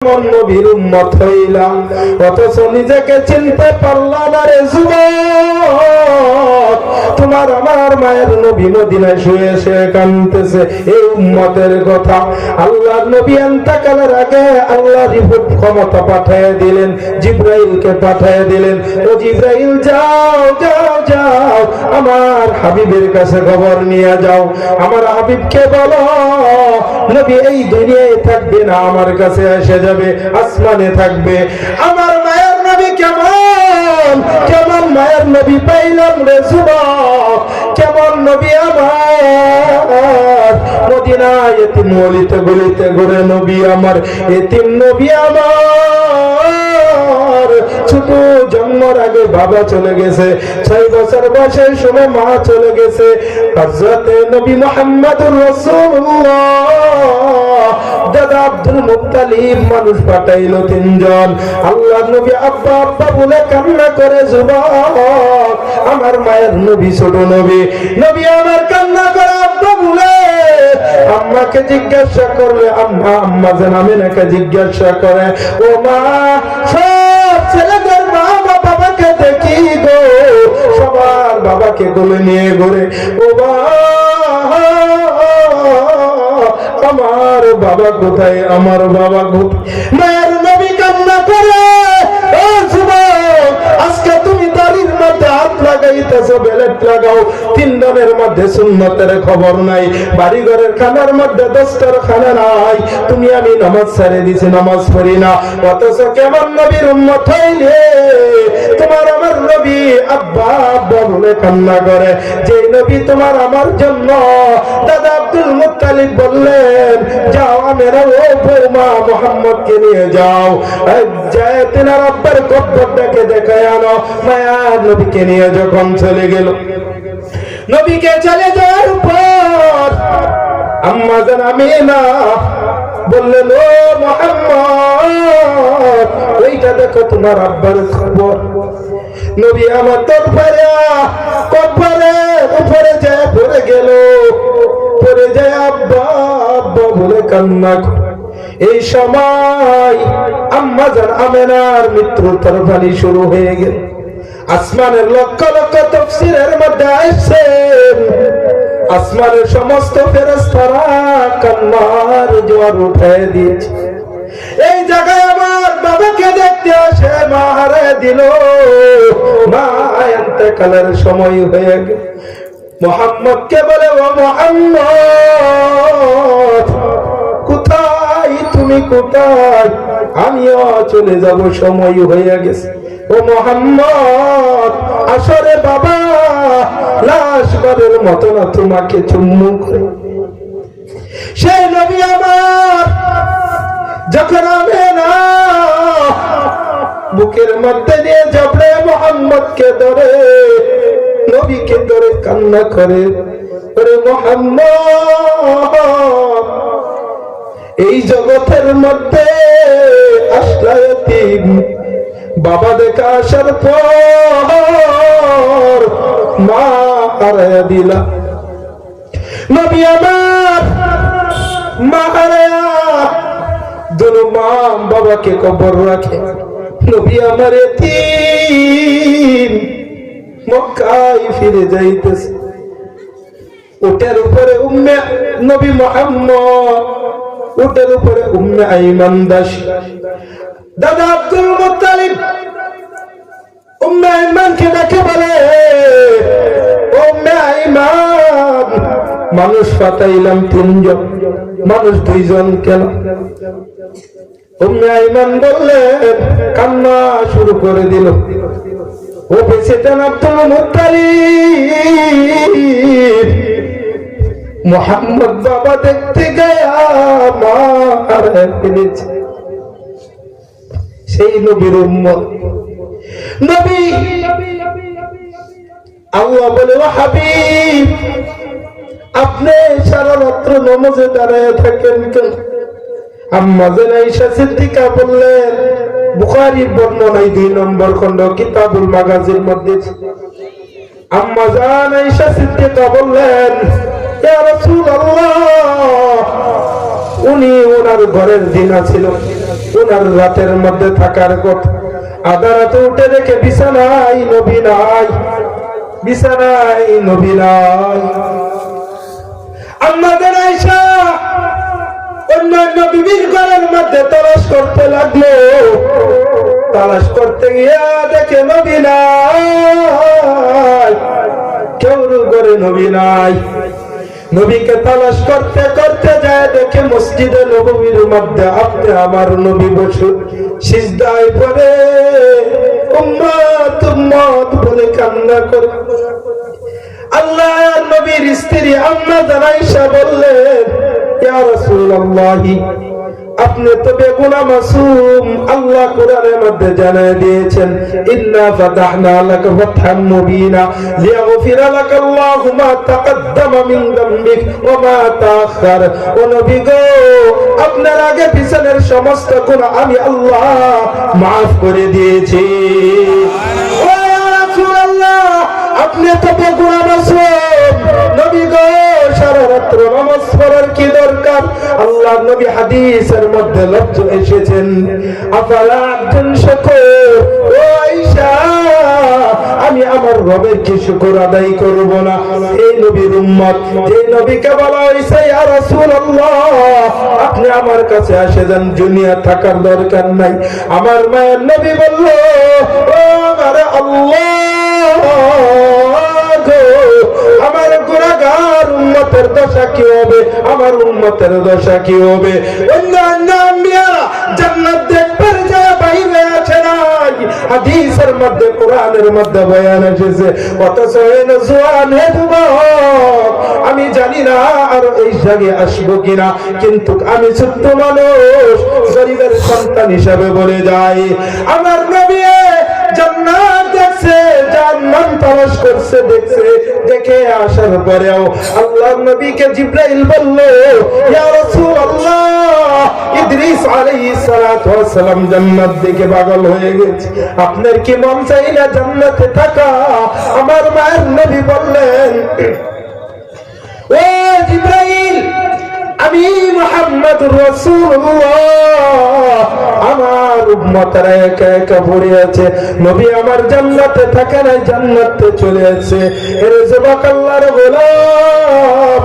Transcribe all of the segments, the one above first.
নবীর উম্মত হইলাম, অথচ নিজেকে চিনতে পারলাম না রে যুবক। তোমার আমার মায়ের নবী মদিনায় শুয়ে শুয়ে কাঁদতেছে এই উম্মতের কথা। আল্লাহর নবী ইন্তেকালের আগে আল্লাহ রিপোর্ট ক্ষমতা পাঠিয়ে দিলেন, জিবরাইলকে পাঠিয়ে দিলেন, ও জিবরাইল যাও যাও যাও আমার হাবিবের কাছে খবর নিয়ে যাও, আমার হাবিবকে বলো নবী এই দুনিয়ায় থাকবে না, আমার কাছে এসে যাবে, আসমানে থাকবে। আমার মায়ের নবী কেমন কেমন মায়ের নবী পাইলাম রে যুবক, কেমন নবী আমার মদিনায় এতিম গলিতে গলিতে ঘুরে নবী আমার, এতিম নবী আমার ছোট জন্মের আগে বাবা চলে গেছে, 6 বছর বয়সের সময় মা চলে গেছে। হযরতে নবী মুহাম্মদুর রাসূলুল্লাহ দাদা আব্দুল মুত্তালিব মানুষ পাঠাইলো 3 জন। আল্লাহ নবী আব্বা আব্বা বলে কান্না করে যুবক। আমার মায়ের নবী ছোট নবী, নবী আমার কান্না করে আব্বা বলে। আম্মাকে জিজ্ঞাসা করলে আম্মা আম্মা যেন আমিনাকে জিজ্ঞাসা করে, ও মা সব ছেলেদের মা বাবাকে দেখি গো, সবার বাবাকে কোলে নিয়ে ঘুরে, ও মা আমার বাবা কোথায়, আমার বাবা কোথায়? মায়ের নবী কান্না করে, ও যুবক আজকে তুমি দাড়ির মধ্যে হাত লাগাইতেছো, বেলেট লাগাও, 3 দিনের মধ্যে সুন্নতের খবর নাই, বাড়ি ঘরের খানার মধ্যে দস্তরখানা নাই, তুমি আমি নামাজ ছেড়ে দিছি, নামাজ পড়ি না, অথচ কেমন নবীর উম্মত হইলে তোমার আমার নবী আব্বা আব্বা বলে কান্না করে। যে নবী তোমার আমার জন্য দাদা আব্দুল মুত্তালিব বললেন যাও আমেরা ও বৌমা মুহাম্মদকে নিয়ে যাও, যায় তিনার আব্বার কবরটাকে দেখায় আনো। মায়ার নবীকে নিয়ে যখন চলে গেল, নবীকে চলে যাওয়ার পর আম্মা জান আমিনা বললেন, ও মুহাম্মদ ওইটা দেখো তোমার আব্বার খবর। নবী আমার তরফারে কবরের উপরে যায় পড়ে গেল, পড়ে যায় আব্বা আব্বা বলে কান্না করে। এই সময় আম্মা জান আমিনার মৃত্যুর তরফানি শুরু হয়ে গেল। আসমানের লক্ষ লক্ষ তাফসীরের মধ্যে আসছে আসমানের সমস্ত ফেরেশতারা কান্নার জোয়ার উঠায় দিয়েছে। এই জায়গায় আমার বাবাকে দেখতে আসে, মা হারে দিল, মা ইন্তেকালের সময় হয়ে গেল। মুহাম্মদকে বলে, ও মুহাম্মদ কোথায় তুমি, কোথায়? আমিও চলে যাব, সময় হয়ে গেছে। ও মুহাম্মদ আসরে বাবা লাশ বারের মতো না তোমাকে চুম্বন করে। সেই নবী আমার যখন আমেনা বুকের মধ্যে নিয়ে জবরে মুহাম্মদকে ধরে, নবীকে ধরে কান্না করে, ওরে মুহাম্মদ এই জগতের মধ্যে আসলা এতিম, বাবা দেখা আসার পর মা হারায়া দিলা। নবী আমার মা হারায়া দুনো মা বাবাকে কবর রাখে। নবী আমার এতিম মক্কায় ফিরে যাইতেছে। উটের উপরে উম্মে নবী মুহাম্মদ, উটের উপরে উম্মে আইমান দাসী। দাদা আব্দুল মুত্তালিব উম্মে আইমানকে ডেকে বলে, উম্মে আইমান মানুষ পাঠাইলাম 3 জন, মানুষ 2 জন কেন? উম্মে আইমান বললেন, কান্না শুরু করে দিল। ও বেঁচেছেন আব্দুল মুত্তালিব, মুহাম্মদ বাবা দেখতে গয়া মা হারিয়ে ফেলেছে। সেই নবীর উম্মত নবী আল্লাহ বলে, ও হাবিব আপনি সারা রাত্র নামাজে দাঁড়ায় থাকেন কেন? আম্মা জান আয়েশা সিদ্দিকা বললেন, বুখারীর বর্ণনায় 2 নম্বর খণ্ড কিতাবুল মাগাজির মধ্যে আম্মা জান আয়েশা সিদ্দিকা বললেন, ইয়া রাসূলুল্লাহ উনি ওনার ঘরের জিনা ছিল, ওনার রাতের মধ্যে থাকার কথা। আধা রাতে উঠে দেখে বিছানায় নবী নাই, বিছানায় নবী নাই। আমাদের আয়েশা অন্যান্য বিবির ঘরের মধ্যে তালাশ করতে লাগলো। তালাশ করতে গিয়া দেখে নবী নাই, কেউ ঘরে নবী নাই। নবীকে তালাশ করতে করতে যায় দেখে মসজিদে নববীর মধ্যে আপনি আমার নবী বসে সিজদায় পড়ে উম্মত উম্মত বলে কান্না করে। আল্লাহর নবীর স্ত্রী আম্মা আয়েশা বললেন, ইয়া রাসূলুল্লাহ, আপনি তো বেগুনাহ মাসুম। আল্লাহ কোরআনের মধ্যে জানিয়ে দিয়েছেন, ইন্না ফাতাহনা লাকা ফাতহান মুবিনা লিয়াগফিরা লাকা আল্লাহু মা তাকাদ্দামা মিন যামবিক ওয়া মা তাআখার। ও নবী গো, আপনার আগে পিছনের সমস্ত গুনাহ আমি আল্লাহ maaf করে দিয়েছি। ও রাসূলুল্লাহ, আপনি তো বেগুনাহ মাসুম। নবী গো, সারা রাত্র নামাজ পড়ার কি দরকার? আল্লাহ নবী হাদিসের মধ্যে লফজ এসেছেন, আফালা আবদুন শাকুর। ও আয়েশা, আমি আমার রবের কি শুকর আদায় করব না? এই নবীর উম্মত, এই নবীকে বলা হয়েছে, ইয়া রাসূলুল্লাহ, আপনি আমার কাছে আসে যান, দুনিয়া থাকার দরকার নাই। আমার মায়ের নবী বলল, ও আমার আল্লাহ, আমার গুনাহগার উম্মতের দশা কি হবে? আমার উম্মতের দশা কি হবে? অন্যান্য আম্বিয়ারা জান্নাত দেখবার যায় বাইরে আছে নাই। হাদিসের মধ্যে কোরআনের মধ্যে বয়ান এসেছে, অথচ জওয়ান হে যুবক, আমি জানি না আর এই জায়গায় আসবো কিনা, কিন্তু আমি ছোট্ট মানুষ, গরিবের সন্তান হিসাবে বলে যাই, আমার নবী জান্নাত দেখছে, জান্নাত তালাশ করছে, দেখছে। দেখে আসার পরেও আল্লাহর নবীকে জিবরাইল বলল, ইয়া রাসূলুল্লাহ, ইদ্রিস আলাইহিস সালাতু ওয়াস সালাম জান্নাত দেখে পাগল হয়ে গেছে, আপনার কি মন চাই না জান্নাতে থাকা? আমার মায়ের নবী বললেন, ও জিবরাইল, আমি মুহাম্মদুর রাসূলুল্লাহ, আমার উম্মতরা একা একা পড়ে আছে, নবী আমার জান্নাতে থাকে না, জান্নাতে চলে আছে। এর যুবক আল্লাহর গোলাম,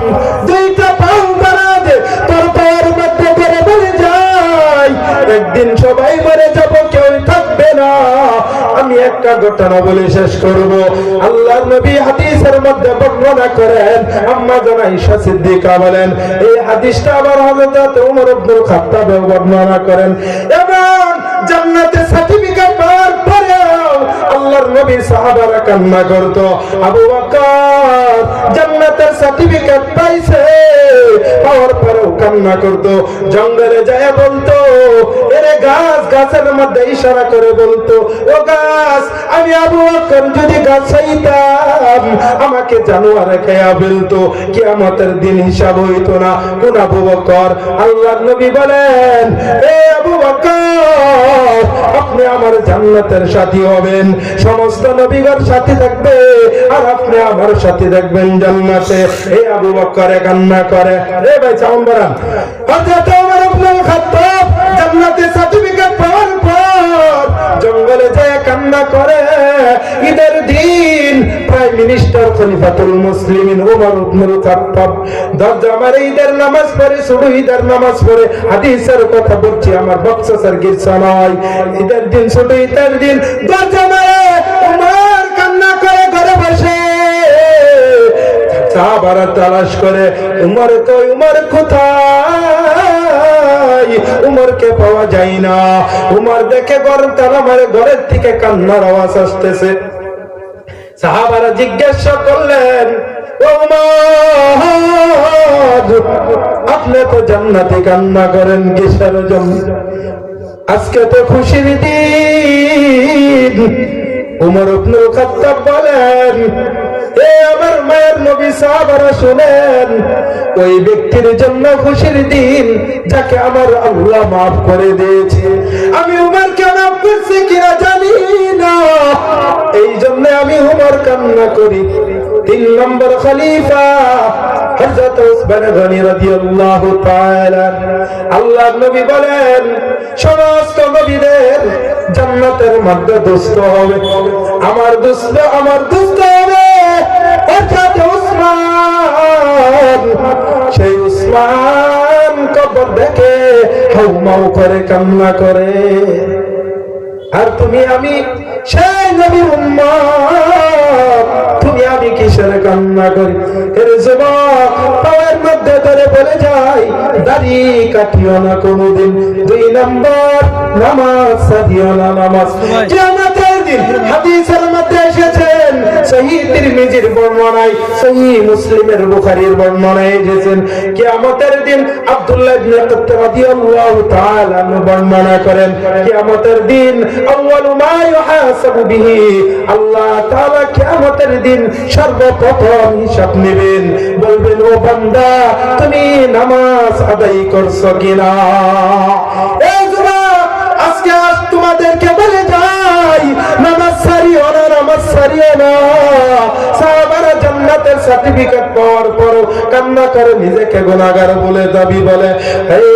দুইটা পাও বাড়াবে, তোর পায়ের মধ্যে ধরে বলে যায়, একদিন সবাই মরে যাব, কেউ থাকবে না। আমি একটা ঘটনা বলে শেষ করব। আল্লাহর নবী হাদিসের মধ্যে বর্ণনা করেন, আম্মা আয়েশা সিদ্দিকা বলেন, এই হাদিসটা আবার হযরত ওমর ইবনে খাত্তাব বর্ণনা করেন। এবং জান্নাতে সার্টিফিকেট পাওয়ার পরেও আল্লাহর নবী সাহাবারা কান্না করত। আবু বকর জান্নাতের সার্টিফিকেট পাইছে, পাওয়ার পরেও কান্না করত। জঙ্গলে যায় বলতো, এরে গাছ, গাছের মধ্যে ইশারা করে বলতো, ও গাছ, আমি আবু বকর যদি গাছ চাইতাম আমাকে জানোয়ারে খেয়া ফেলতো, কিয়ামতের দিন হিসাব হইতো না। কোন আবু বকর? আল্লাহর নবী বলেন, এ আবু বকর, আপনি আমার জান্নাতের সাথী হবেন, সমস্ত নবীগণ সাথী থাকবে, আর আপনি আমার সাথী থাকবেন জান্নাতে। এই আবু বকরে কান্না করে। এ ভাই চাউন বাড়ান। হযরত ওমর ইবনে খাত্তাব জান্নাতে সার্টিফিকেট পাওয়ার পর জঙ্গলে যায় কান্না করে। ঈদের দিন প্রাইম মিনিস্টার খলিফাতুল মুসলিমিন ওমর ইবনে খাত্তাব দরজা মারে, ঈদের নামাজ পড়ে, শুধু ঈদের নামাজ পড়ে, হাদিসের কথা বলছি, আমার বক্সার গিরসা নয়। ঈদের দিন, শুধু ঈদের দিন দরজা মারে, ওমর কান্না করে ঘরে বসে। সাহাবারা তালাশ করে, উমর কই, উমর কোথায়? উমরকে পাওয়া যায় না। উমর দেখে গরম তালা মারে, ঘরের থেকে কান্নার আওয়াজ আসতেছে। সাহাবারা জিজ্ঞাসা করলেন, ও উমর, আপনি তো জান্নাতে কান্না করেন কিসের জন্য? আজকে তো খুশির দিন। উমর ইবনে খাত্তাব বলেন, এ আমার মায়ের নবী, সাহাবারা শুনেন, ওই ব্যক্তির জন্য খুশির দিন যাকে আমার আল্লাহ মাফ করে দিয়েছে। আমি উমরকে মাফ করছি কিনা জানি না, এই জন্য আমি উমর কান্না করি। 3 নম্বর খলিফা হযরত উসমান গনি রাদিয়াল্লাহু তাআলা। আল্লাহর নবী বলেন সমস্ত নবীদের জান্নাতের মধ্যে দুষ্ট হবে, আমার দুষ্ট হবে হযরত উসমান। সেই উসমান কবর দেখে হাউমাউ করে কান্না করে, আর তুমি আমি সেই নবীর উম্মত, তুমি আমি কিসের কান্না করি? এর যুবক পায়ের মধ্যে ধরে বলে যাই, দাড়ি কাটিও না কোনোদিন। 2 নম্বর নামাজ ছাড়িও না, নামাজ কিয়ামতের দিন হাদিসের মধ্যে এসেছেন, সহিহ তিরমিজির বর্ণনায়, সহিহ মুসলিমের বুখারীর বর্ণনায় এসেছেন, কিয়ামতের দিন আব্দুল্লাহ ইবনে কাত্তাব রাদিয়াল্লাহু তাআলা বর্ণনা করেন, কিয়ামতের দিন আউয়ালু মা ইউহাসাবু বিহি, আল্লাহ তাআলা কিয়ামতের দিন সর্বপ্রথম হিসাব নেবেন, বলবেন ও বান্দা তুমি নামাজ আদায় করছো কিনা? এই যুবক আজকে তোমাদেরকে বলে যাই, নামাজ ছাড়িও না, নামাজ ছাড়িও না। সাহাবারা জান্নাতের সার্টিফিকেট পাওয়ার পর কান্না করে নিজেকে গুনাহগার বলে দাবি বলে। এই